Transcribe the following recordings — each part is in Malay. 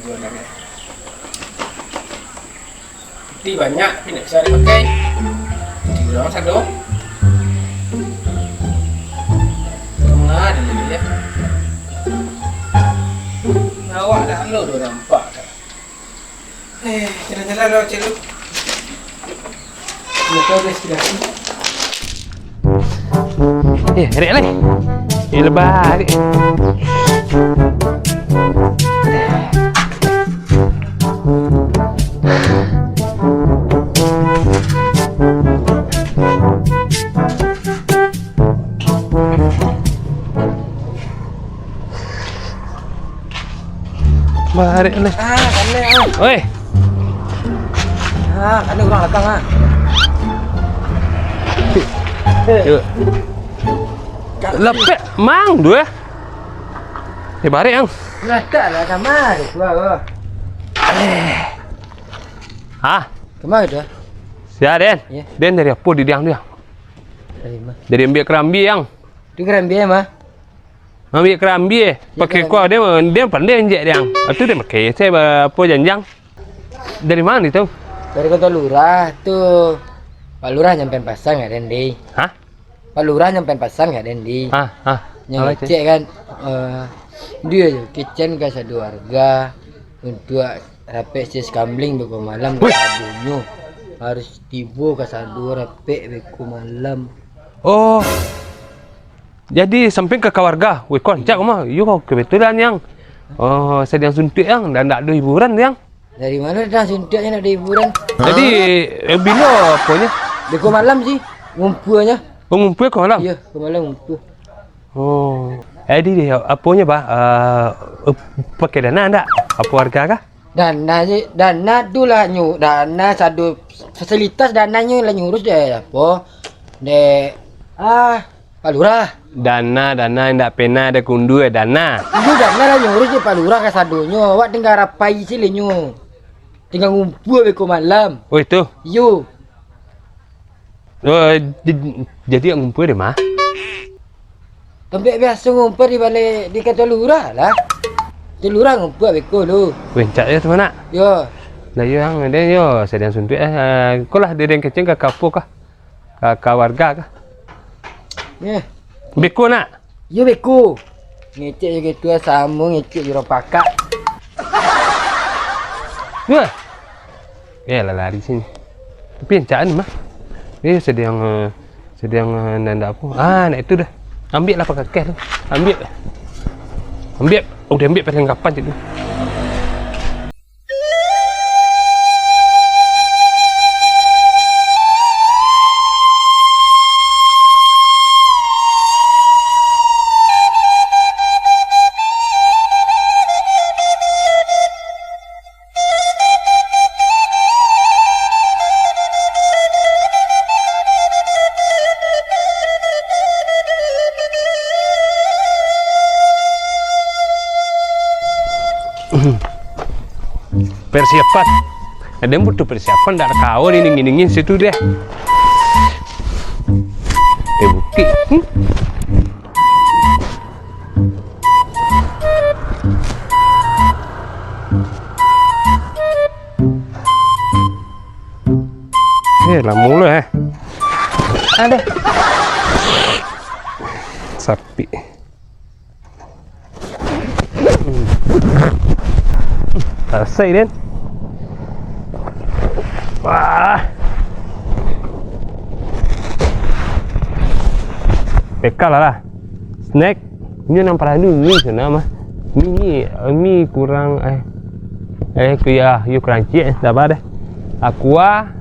jualannya. Peti banyak, tapi nggak bisa dipakai. Jadi doang satu. Tengah ada lagi ya. Awak dah lo udah nampak dah. Jalan-jalan lo cik lu. Betul destinasi. Rek ni. Lebar. Barik ni. Kane Oi. kane orang belakang Yuk. Lepek mang dua. Barik yang. Letak lah kamar. Wah. Hah? Kemana dah? Siap Den. Ya. Den dari apa di diang dia? Dari mana? Dari ambil kerambi yang. Tu keren biar mah. Ambil kerambi pakai kuah dia pandai injek dia. Itu dia pakai saya apa janjang. Dari mana itu? Dari kantor lurah tu. Pak lurah nyampein pasang nggak Dendi? Hah? Pak lurah nyampein pasang nggak Dendi? Yang cek kan dia je kitchen ke satu warga untuk rapek sis kambing beku malam ke sabunyo harus tiba ke satu rapek beku malam. Oh. Jadi samping ke warga. Weh koncak mah. Yo kebetulan yang. Oh, sedang suntik yang dan tak ada hiburan yang. Dari mana dah suntiknya nak ada hiburan? Jadi bila apanya? Beku malam sih ngumpulnya. Oh, ngumpul ke malam? Ya, ke malam ngumpul. Oh. Jadi dia apanya bah? Pakai dana enggak? Apa warga kah? Dana tu lah dana satu fasilitas dananya lah nyurus dia apa? Pak lurah. Dana enggak pena ada kundu dana. Itu dana lah nyurus dia Pak lurah ke sadonyo. Awak tinggal rapai silenyo. Tinggal ngumpul beku malam. Oh itu. Yo. Oh, jadi yang ngumpul di mana? Tempat biasa ngumpul di balik di kantor lurah lah. Di lurah ngumpul beku lu. Wencak ya teman nak. Yo. Lah yang ada yo sedang suntik kau lah dia yang kecil ke kapu kah? Ke warga kah? Ya. Beku nak? Yo beku. Ngecek je gitu sambung ngecek jurang pakak. Dua. Ya lah lari sini. Tapi encak ni mah. Dia sedang nanda apa? Nak itu dah. Ambil lah pakai cash tu. Ambil. Udah ambil perlengkapan je tu. Persiapan. Ada yang butuh persiapan, tak ada kawan ini situ deh. Bukti. Lah mulai ada sapi. Selesai Den. Wah. Bekal lah. Snack. Ini nampak dulu ni sana mah. Mi kurang kuya you kurang cik dah apa dah. Aqua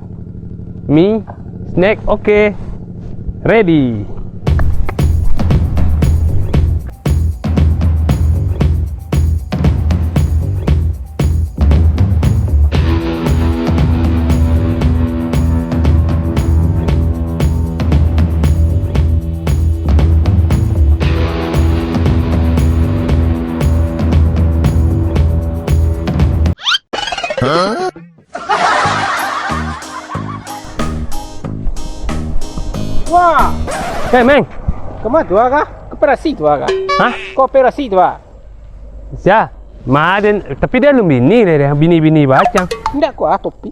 mi snack okay. Ready. Wah, Meng. kemana tu kah? Koperasi tu kah? Hah? Koperasi tu ah. Ya. Tapi dia belum bini dia, bini bacang. Enggak kuah topi.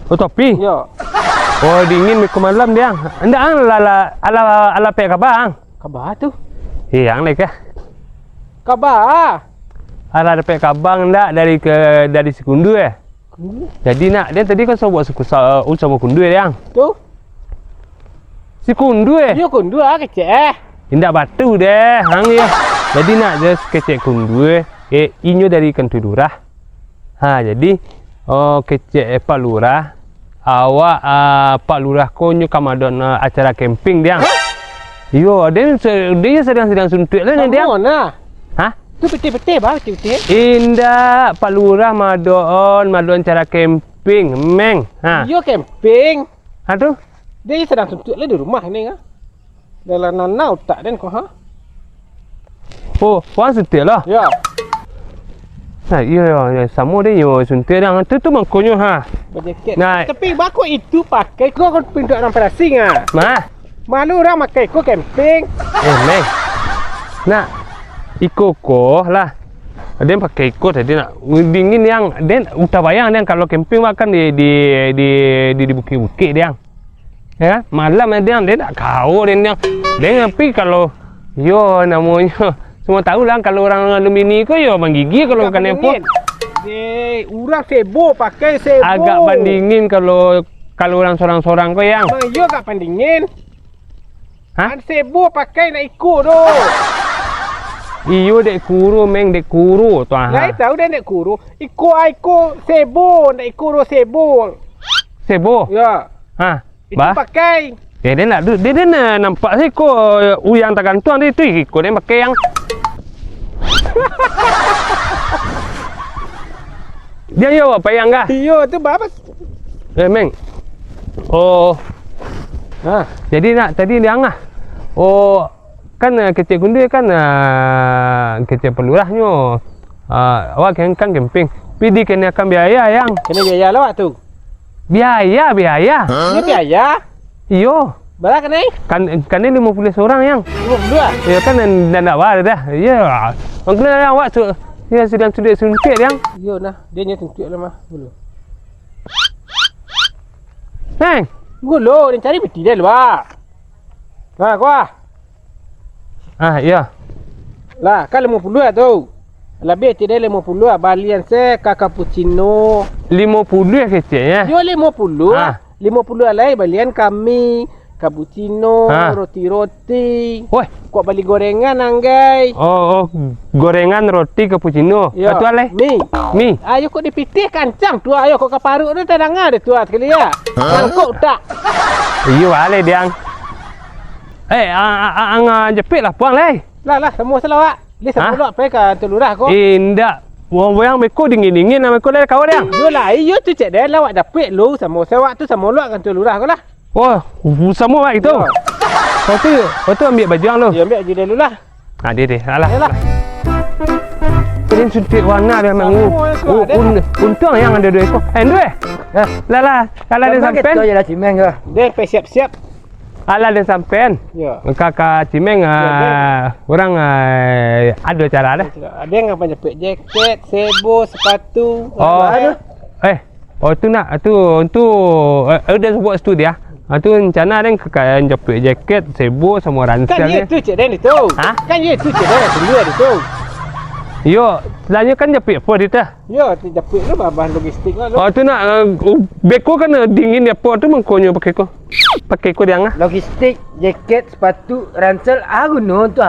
Oh topi? Yo. Oh dingin ke malam dia. Enggak ala pek kabang. Kabah tu. Yang lek ya. Kabah. Ala ada pek kabang enggak dari sekundu ya. Jadi nak dia tadi kan buat sama kundu ya yang. Tu. Si kundu ya. Yo kundu kecek. Indak batu deh, hang ya. Jadi nak dia kecek kundu inyo dari Kentu Lurah. Jadi kecek Pak Lurah. Awak Pak Lurah konyo kamadon acara camping dia. Yo, dia sedang suntuk lah dia. Mana? Hah? Tu peti-peti bah, peti-peti. Indah Pak Lurah madon acara camping, meng. Yo camping. Aduh. Dia sedang suntuk lah di rumah ni Dalam nanau tak den kau Oh, puan suntuk lah. Ya. Ya, sama dia yo suntuk dah. Tu mangkonyo Berjaket. Nah. Tapi baku itu pakai kau kan pintu orang perasing Malu orang pakai kau camping. Meng. Nak ikut lah. Dia pakai ikut tadi nak dingin yang dia udah bayang dia kalau camping makan di bukit-bukit dia. Ya, malam dia tak kau dia tapi kalau yo namanya semua tahu lah kalau orang alumini ko yo menggigi kalau makan apa. Orang sebo pakai sebo. Agak bandingin kalau orang sorang-sorang ko yang. Yo agak bandingin. Hah? Sebo pakai nak ikut tu. Iyo dek kuru meng dek kuru tu Lai tahu dia nak kuru. Ikut sebo nak ikut sebo. Sebo. Ya. Itu pakai. Dia nampak sih ko uyang tergantung dia tu ikut dia pakai yang. Dia yo apa yang kah? Iyo tu berapa? Meng. Oh. Jadi nak tadi dia ngah. Oh, kan kecil kundu kan kecil pelurahnya. Awak kan camping. Pidi kena akan biaya yang. Kena biaya lah waktu. Biaya. Ini biaya? Iyo. Berapa kena? Kan ni 50 seorang yang. 52. Ya kan dah war dah. Ya. Mungkin yang awak ya sedang suntik yang. Yo nah, dia nya suntik lah mah. Dulu. Heng. Gulu, dia cari beti dia luar. Kuah. Ya. Lah, kan 50 lah tu. Lebih tidak 50 balian saya ka cappuccino. 50 ya kecilnya. Yo 50. 50 alai balian kami cappuccino, roti-roti. Woi, kok beli gorengan anggai. Oh, gorengan roti cappuccino. Satu alai. Mi. Ayo kok dipitih kancang tu. Ayo kok kaparuk tu tadang ada tu sekali ya. Sangkuk tak? Iyo alai diang. Jepit lah puang leh. Lah semua selawat. Li semua luak pergi ke telurah kau. Indak. Wang meko dingin nama meko dah kau dia. Yo lah, yo tu cek dah lawak dapet lu sama sewak tu sama luak kan telurah kau lah. Wah, sama itu. Kau tu ambil baju yang lu. Ya ambil baju dulu lah. Dia. Alah. Ini suntik warna dia mengu. Untung yang ada 2 ekor. Dua. Lah. Kalau dia sampai. Kau jalan cimeng ke? Dia siap-siap. Ala dia sampai. Ya. Kakak Cimeng orang ada cara dah. Ada yang apa jepit jaket, sebo, sepatu. Oh tu nak tu ada buat studi ya. Tu rencana dia kakak jepit jaket, sebo semua ransel dia. Kan itu cik Dan itu. Kan itu cik Dan dulu ada tu. Yo, selanjutnya kan jepit apa dia tu? Yo, jepit tu bahan logistik lah. Oh tu nak beko kan dingin dia apa tu mengkonyo pakai ko. Pakai ko dia ngah. Logistik, jaket, sepatu, ransel gunung tu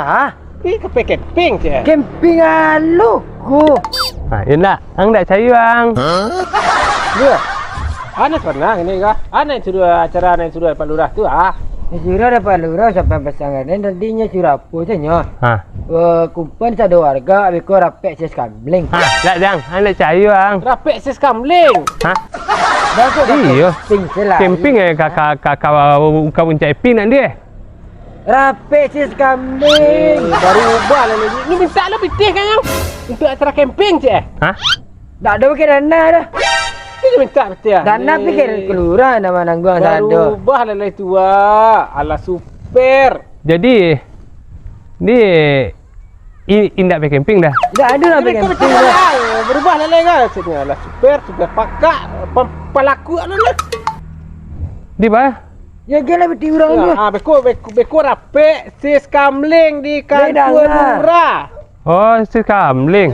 Ke camping je. Camping lu ko. Ya nak, dak cari bang. Ya. Ana pernah ini kah? Ana suruh acara ana suruh Pak Lurah tu Surah dapat lurah sampai pasangan dan tadinya surah apa saja. Kumpulan satu warga abis kau rapek ses kambling. Tak jang, anda cari bang. Rapek ses kambling. Iyo. Camping kakak kau mencari pin nanti. Rapek ses kambling. Baru ubah lah ni. Ni minta lah pitih kan yang untuk acara camping je. Tak ada fikir dana dah. Dia minta betul. Dana fikir kelurahan nama nangguang tak ada. Baru ubah lah itu ala super. Jadi ni indak be camping dah. Dah ada lah Jadi pengen. berubah lah kan. Sini lah super pakak pelaku lah. Di ba? Ya gila beti urang dia. Beko rape sis kamling di kantor Dah, dah. murah. Oh, si kamling.